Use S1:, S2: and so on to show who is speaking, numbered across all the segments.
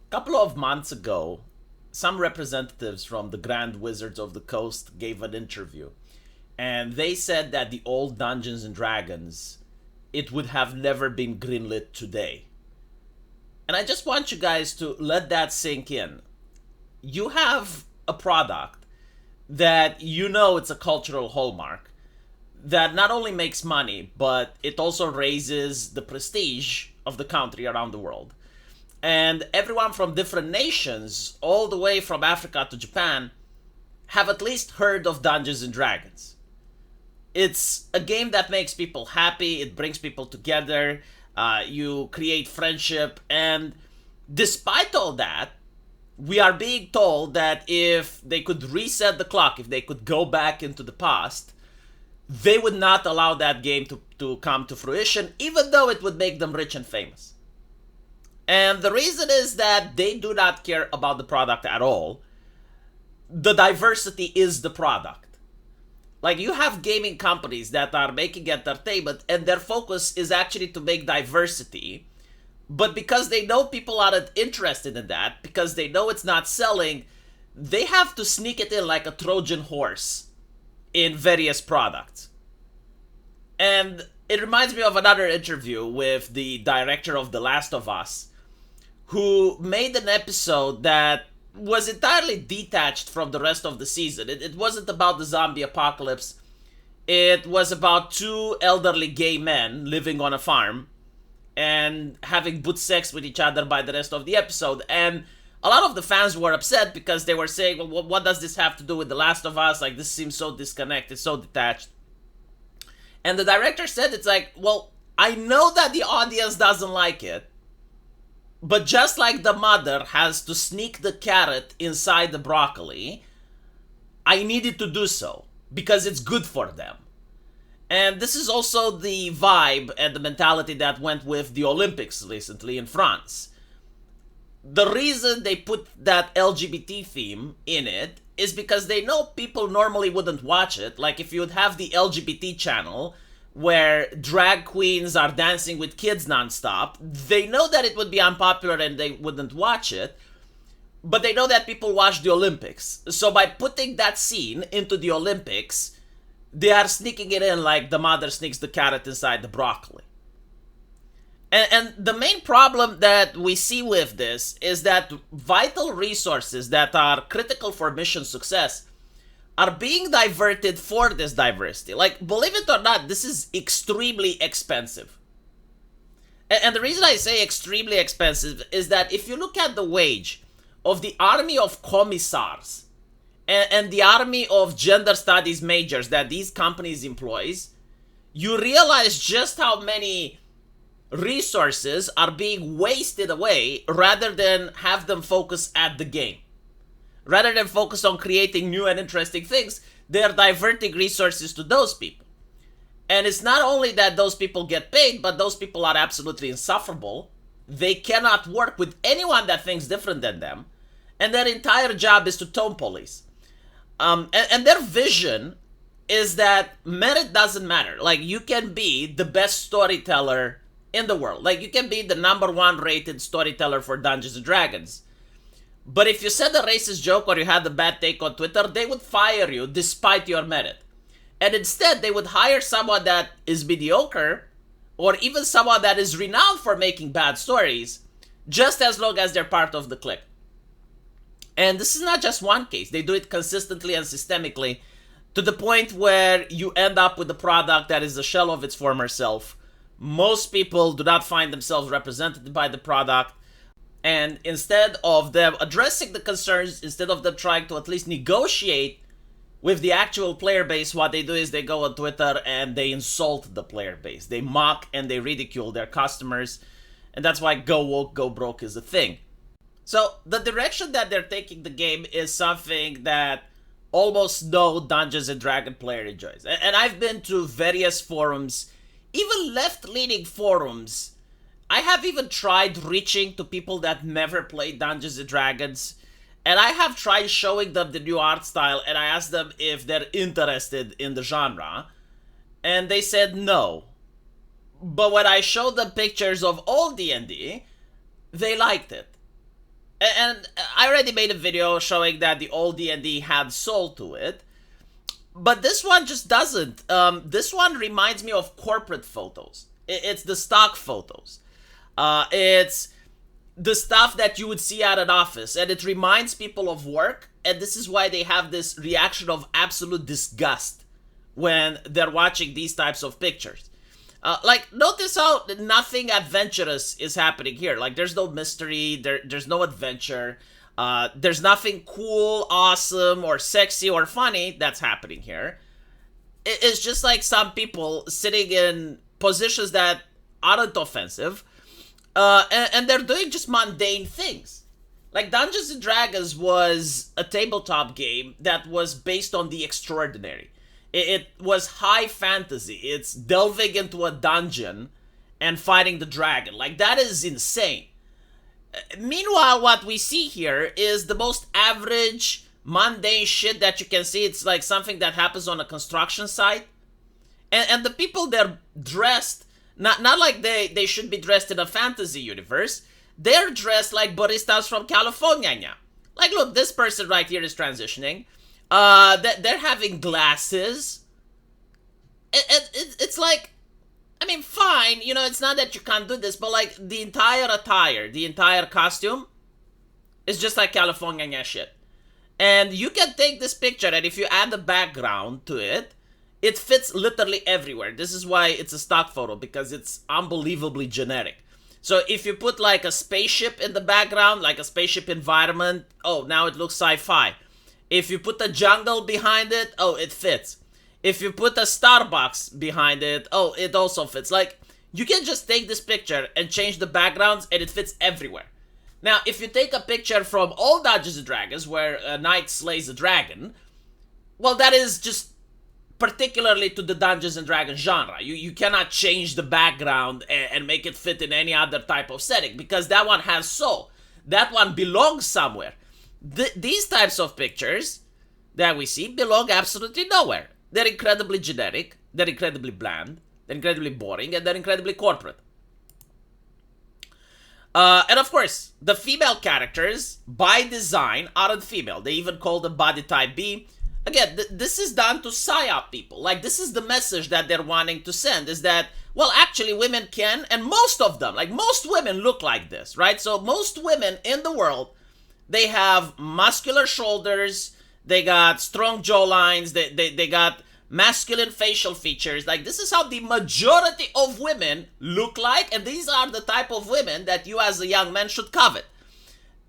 S1: couple of months ago, some representatives from the Grand Wizards of the Coast gave an interview, and they said that the old Dungeons and Dragons, it would have never been greenlit today. And I just want you guys to let that sink in. You have a product that you know it's a cultural hallmark that not only makes money, but it also raises the prestige of the country around the world. And everyone from different nations, all the way from Africa to Japan, have at least heard of Dungeons and Dragons. It's a game that makes people happy, it brings people together, you create friendship, and despite all that, we are being told that if they could reset the clock, if they could go back into the past, they would not allow that game to come to fruition, even though it would make them rich and famous. And the reason is that they do not care about the product at all. The diversity is the product. Like, you have gaming companies that are making entertainment, and their focus is actually to make diversity. But because they know people aren't interested in that, because they know it's not selling, they have to sneak it in like a Trojan horse in various products. And it reminds me of another interview with the director of The Last of Us, who made an episode that was entirely detached from the rest of the season. It wasn't about the zombie apocalypse. It was about two elderly gay men living on a farm and having boot sex with each other by the rest of the episode. And a lot of the fans were upset because they were saying, well, what does this have to do with The Last of Us? Like, this seems so disconnected, so detached. And the director said, it's like, well, I know that the audience doesn't like it, but just like the mother has to sneak the carrot inside the broccoli, I needed to do so because it's good for them. And this is also the vibe and the mentality that went with the Olympics recently in France. The reason they put that LGBT theme in it is because they know people normally wouldn't watch it. Like, if you would have the LGBT channel where drag queens are dancing with kids nonstop, they know that it would be unpopular and they wouldn't watch it, but they know that people watch the Olympics. So by putting that scene into the Olympics, they are sneaking it in like the mother sneaks the carrot inside the broccoli. And the main problem that we see with this is that vital resources that are critical for mission success are being diverted for this diversity. Like, believe it or not, this is extremely expensive. And the reason I say extremely expensive is that if you look at the wage of the army of commissars and the army of gender studies majors that these companies employs, you realize just how many resources are being wasted away rather than have them focus at the game. Rather than focus on creating new and interesting things, they're diverting resources to those people. And it's not only that those people get paid, but those people are absolutely insufferable. They cannot work with anyone that thinks different than them. And their entire job is to tone police. And their vision is that merit doesn't matter. Like, you can be the best storyteller in the world. Like, you can be the #1 rated storyteller for Dungeons and Dragons. But if you said a racist joke or you had a bad take on Twitter, they would fire you despite your merit. And instead, they would hire someone that is mediocre or even someone that is renowned for making bad stories, just as long as they're part of the clique. And this is not just one case. They do it consistently and systemically to the point where you end up with a product that is a shell of its former self. Most people do not find themselves represented by the product. And instead of them addressing the concerns, instead of them trying to at least negotiate with the actual player base, what they do is they go on Twitter and they insult the player base. They mock and they ridicule their customers. And that's why go woke, go broke is a thing. So the direction that they're taking the game is something that almost no Dungeons and Dragons player enjoys. And I've been to various forums, even left-leaning forums. I have even tried reaching to people that never played Dungeons and Dragons, and I have tried showing them the new art style, and I asked them if they're interested in the genre, and they said no. But when I showed them pictures of old D&D, they liked it. And I already made a video showing that the old D&D had soul to it, but this one just doesn't. This one reminds me of corporate photos. It's the stock photos. It's the stuff that you would see at an office, and it reminds people of work, and this is why they have this reaction of absolute disgust when they're watching these types of pictures. Like, notice how nothing adventurous is happening here. Like, there's no mystery, there's no adventure, there's nothing cool, awesome, or sexy, or funny that's happening here. It's just like some people sitting in positions that aren't offensive, and they're doing just mundane things. Like, Dungeons and Dragons was a tabletop game that was based on the extraordinary. It was high fantasy. It's delving into a dungeon and fighting the dragon. Like, that is insane. Meanwhile, what we see here is the most average, mundane shit that you can see. It's like something that happens on a construction site. And the people, they're dressed, not like they should be dressed in a fantasy universe. They're dressed like baristas from California. Like, look, this person right here is transitioning. They're having glasses. It's like, I mean, fine, you know, it's not that you can't do this, but like the entire attire, the entire costume is just like California shit. And you can take this picture, and if you add the background to it, it fits literally everywhere. This is why it's a stock photo, because it's unbelievably generic. So if you put like a spaceship in the background, like a spaceship environment, oh, now it looks sci-fi. If you put a jungle behind it, oh, it fits. If you put a Starbucks behind it, oh, it also fits. Like, you can just take this picture and change the backgrounds, and it fits everywhere. Now, if you take a picture from old Dungeons and Dragons, where a knight slays a dragon, well, that is just particularly to the Dungeons and Dragons genre. You cannot change the background and make it fit in any other type of setting, because that one has soul. That one belongs somewhere. These types of pictures that we see belong absolutely nowhere. They're incredibly generic, they're incredibly bland, they're incredibly boring, and they're incredibly corporate. And of course, the female characters, by design, aren't female. They even call them body type B. Again, this is done to psyop people. Like, this is the message that they're wanting to send, is that, well, actually, women can, and most of them, like, most women look like this, right? So most women in the world, they have muscular shoulders, they got strong jawlines, they got masculine facial features. Like, this is how the majority of women look like, and these are the type of women that you as a young man should covet.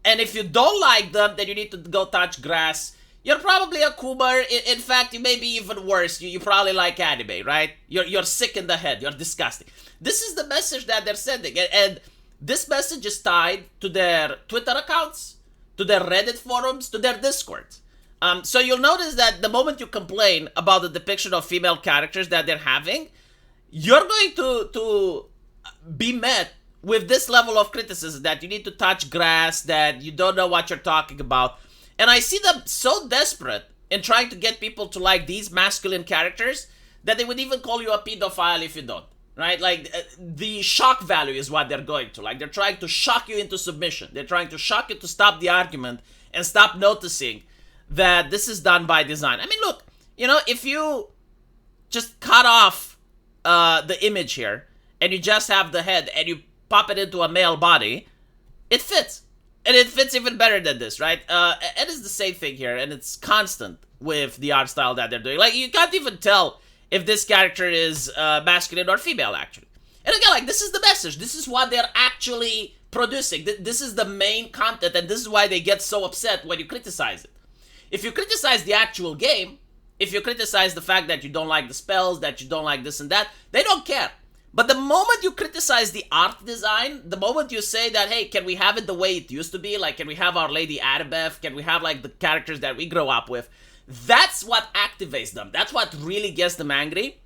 S1: And if you don't like them, then you need to go touch grass. You're probably a Kumar. In fact, you may be even worse. You probably like anime, right? You're sick in the head. You're disgusting. This is the message that they're sending. And this message is tied to their Twitter accounts, to their Reddit forums, to their Discords. So you'll notice that the moment you complain about the depiction of female characters that they're having, you're going to be met with this level of criticism that you need to touch grass, that you don't know what you're talking about. And I see them so desperate in trying to get people to like these masculine characters that they would even call you a pedophile if you don't, right? Like, the shock value is what they're going to. Like, they're trying to shock you into submission. They're trying to shock you to stop the argument and stop noticing that this is done by design. I mean, look, you know, if you just cut off the image here and you just have the head and you pop it into a male body, it fits. And it fits even better than this, right? And it's the same thing here, and it's constant with the art style that they're doing. Like, you can't even tell if this character is masculine or female, actually. And again, like, this is the message. This is what they're actually producing. This is the main content, and this is why they get so upset when you criticize it. If you criticize the actual game, if you criticize the fact that you don't like the spells, that you don't like this and that, they don't care. But the moment you criticize the art design, the moment you say that, hey, can we have it the way it used to be? Like, can we have Our Lady Annabeth? Can we have, like, the characters that we grow up with? That's what activates them. That's what really gets them angry.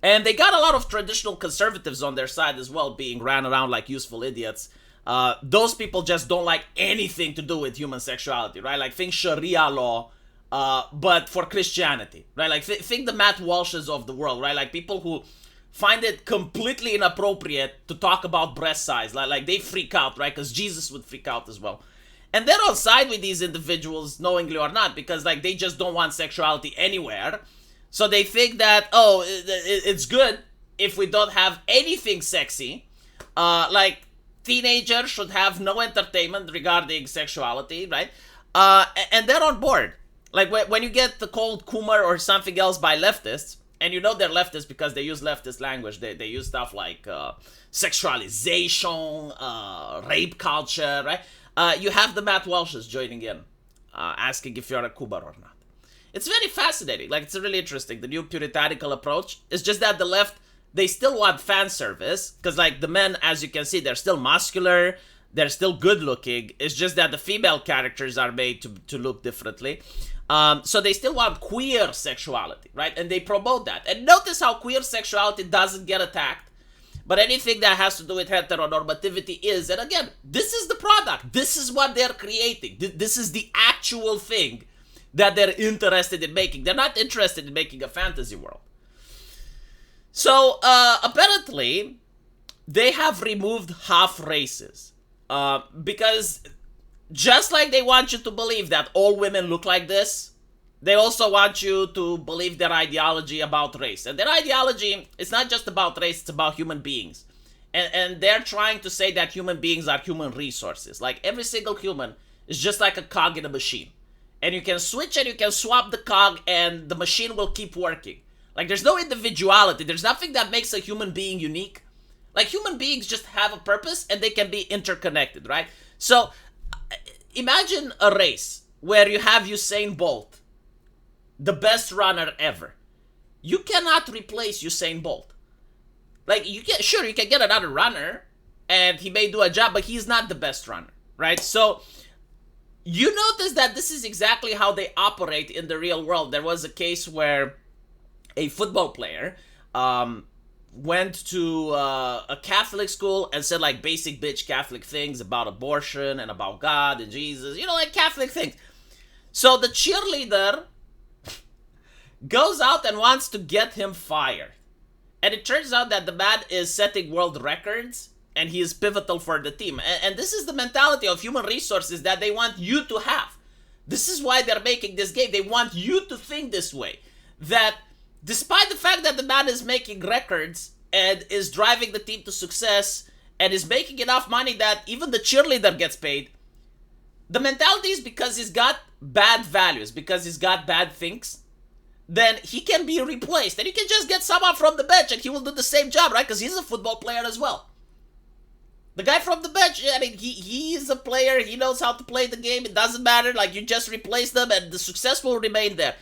S1: And they got a lot of traditional conservatives on their side as well, being ran around like useful idiots. Those people just don't like anything to do with human sexuality, right? Like, think Sharia law, but for Christianity, right? Like, think the Matt Walshes of the world, right? Like, people who find it completely inappropriate to talk about breast size. Like they freak out, right? Because Jesus would freak out as well. And they're on side with these individuals, knowingly or not, because like they just don't want sexuality anywhere. So they think that, oh, it's good if we don't have anything sexy. Like teenagers should have no entertainment regarding sexuality, right? And they're on board. Like when you get the cold Kumar or something else by leftists, and you know they're leftists because they use leftist language. They use stuff like sexualization, rape culture, right? You have the Matt Welshes joining in, asking if you're a Kumar or not. It's very fascinating. Like, it's really interesting. The new puritanical approach is just that the left, they still want fan service, because like the men, as you can see, they're still muscular, they're still good looking. It's just that the female characters are made to look differently. So they still want queer sexuality, right? And they promote that. And notice how queer sexuality doesn't get attacked, but anything that has to do with heteronormativity is. And again, this is the product. This is what they're creating. This is the actual thing that they're interested in making. They're not interested in making a fantasy world. So apparently, they have removed half races. Because just like they want you to believe that all women look like this, they also want you to believe their ideology about race. And their ideology, it's not just about race, it's about human beings. And they're trying to say that human beings are human resources. Like every single human is just like a cog in a machine. And you can switch and you can swap the cog and the machine will keep working. Like there's no individuality. There's nothing that makes a human being unique. Like human beings just have a purpose and they can be interconnected, right? So imagine a race where you have Usain Bolt, the best runner ever. You cannot replace Usain Bolt. Like you can get another runner and he may do a job, but he's not the best runner, right? So you notice that this is exactly how they operate in the real world. There was a case where a football player went to a Catholic school and said like basic bitch Catholic things about abortion and about God and Jesus, you know, like Catholic things. So the cheerleader goes out and wants to get him fired. And it turns out that the man is setting world records and he is pivotal for the team. And this is the mentality of human resources that they want you to have. This is why they're making this game. They want you to think this way. That despite the fact that the man is making records and is driving the team to success and is making enough money that even the cheerleader gets paid, the mentality is because he's got bad values, because he's got bad things, then he can be replaced. And you can just get someone from the bench and he will do the same job, right? Because he's a football player as well. The guy from the bench, I mean, he is a player. He knows how to play the game. It doesn't matter. Like, you just replace them and the success will remain there.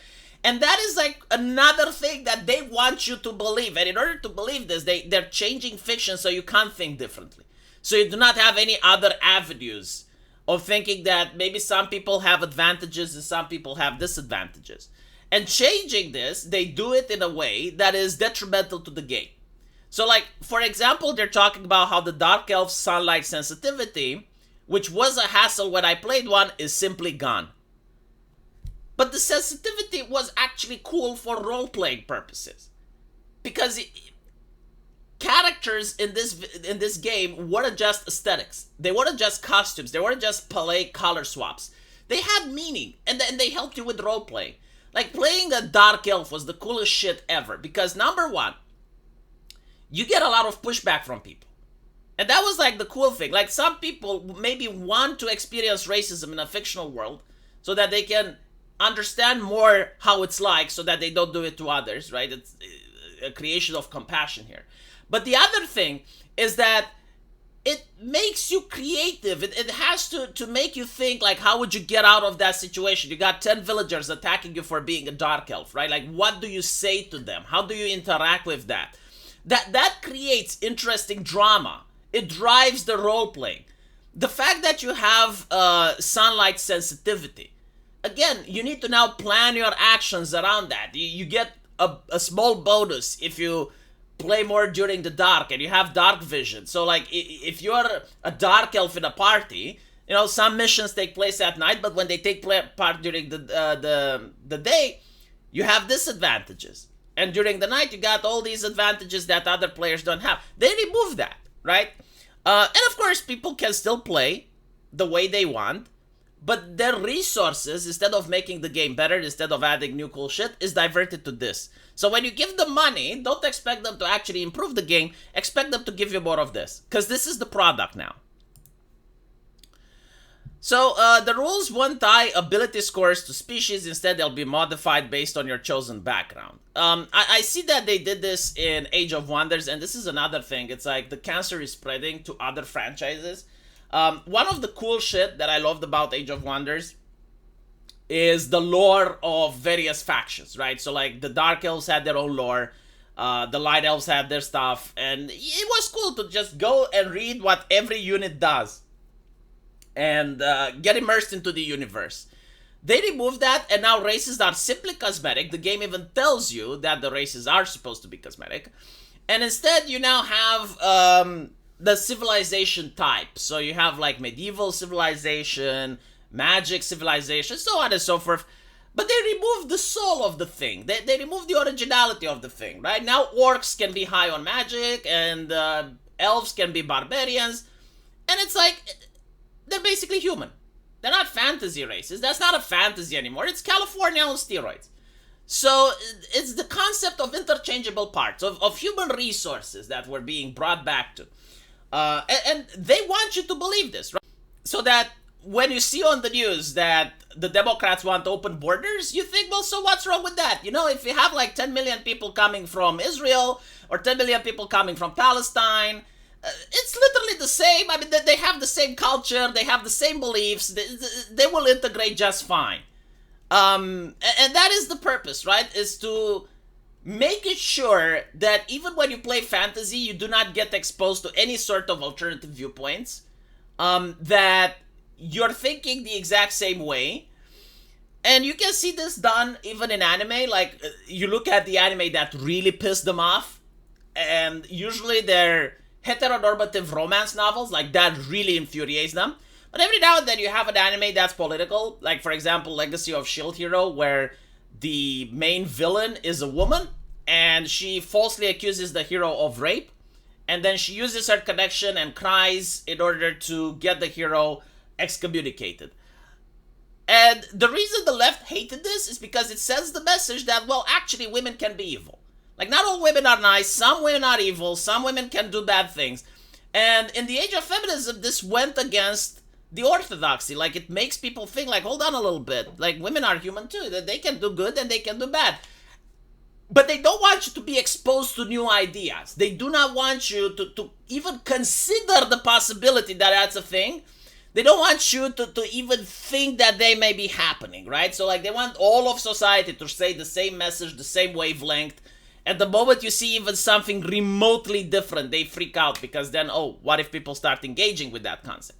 S1: And that is like another thing that they want you to believe. And in order to believe this, they're changing fiction so you can't think differently. So you do not have any other avenues of thinking that maybe some people have advantages and some people have disadvantages. And changing this, they do it in a way that is detrimental to the game. So like, for example, they're talking about how the Dark Elf sunlight sensitivity, which was a hassle when I played one, is simply gone. But the sensitivity was actually cool for role-playing purposes. Because characters in this game weren't just aesthetics. They weren't just costumes. They weren't just palette color swaps. They had meaning, and they helped you with role-playing. Like, playing a Dark Elf was the coolest shit ever. Because, number one, you get a lot of pushback from people. And that was like the cool thing. Like, some people maybe want to experience racism in a fictional world so that they can understand more how it's like so that they don't do it to others, right? It's a creation of compassion here. But the other thing is that it makes you creative. It has to make you think, like, how would you get out of that situation? You got 10 villagers attacking you for being a Dark Elf, right? Like, what do you say to them? How do you interact with that? That creates interesting drama. It drives the role-playing. The fact that you have sunlight sensitivity, again, you need to now plan your actions around that. You get a small bonus if you play more during the dark and you have dark vision. So like, if you're a Dark Elf in a party, you know, some missions take place at night, but when they take part during the day, you have disadvantages. And during the night, you got all these advantages that other players don't have. They removed that, right? And of course, people can still play the way they want, but their resources, instead of making the game better, instead of adding new cool shit, is diverted to this. So when you give them money, don't expect them to actually improve the game. Expect them to give you more of this, because this is the product now. So the rules won't tie ability scores to species. Instead, they'll be modified based on your chosen background. I see that they did this in Age of Wonders, and this is another thing. It's like the cancer is spreading to other franchises. One of the cool shit that I loved about Age of Wonders is the lore of various factions, right? So like the Dark Elves had their own lore, the Light Elves had their stuff, and it was cool to just go and read what every unit does and get immersed into the universe. They removed that, and now races are simply cosmetic. The game even tells you that the races are supposed to be cosmetic. And instead, you now have the civilization type. So you have like medieval civilization, magic civilization, so on and so forth. But they removed the soul of the thing. They removed the originality of the thing, right? Now orcs can be high on magic, and elves can be barbarians. And it's like, they're basically human. They're not fantasy races. That's not a fantasy anymore. It's California on steroids. So it's the concept of interchangeable parts, of human resources that we're being brought back to. And they want you to believe this, right? So that when you see on the news that the Democrats want open borders, you think, well, so what's wrong with that? You know, if you have like 10 million people coming from Israel or 10 million people coming from Palestine, it's literally the same. I mean, they have the same culture, they have the same beliefs, they will integrate just fine. And that is the purpose, right? Is to make it sure that even when you play fantasy, you do not get exposed to any sort of alternative viewpoints, that you're thinking the exact same way. And you can see this done even in anime. Like, you look at the anime that really pissed them off, and usually they're heteronormative romance novels, like that really infuriates them. But every now and then you have an anime that's political, like for example Legacy of Shield Hero, where the main villain is a woman and she falsely accuses the hero of rape, and then she uses her connection and cries in order to get the hero excommunicated. And the reason the left hated this is because it sends the message that, well, actually women can be evil. Like, not all women are nice, some women are evil, some women can do bad things. And in the age of feminism, this went against the orthodoxy. Like, it makes people think, like, hold on a little bit. Like, women are human too, that they can do good and they can do bad. But they don't want you to be exposed to new ideas. They do not want you to even consider the possibility that that's a thing. They don't want you to even think that they may be happening, right? So, like, they want all of society to say the same message, the same wavelength. At the moment you see even something remotely different, they freak out, because then, oh, what if people start engaging with that concept?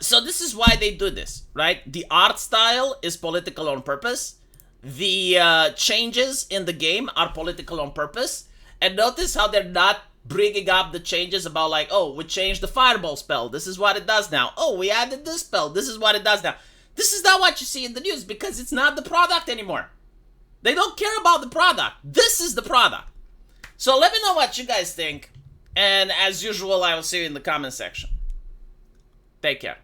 S1: So this is why they do this, right? The art style is political on purpose. The changes in the game are political on purpose. And notice how they're not bringing up the changes about, like, oh, we changed the fireball spell, this is what it does now. Oh, we added this spell, this is what it does now. This is not what you see in the news, because it's not the product anymore. They don't care about the product. This is the product. So let me know what you guys think. And as usual, I will see you in the comment section. Take care.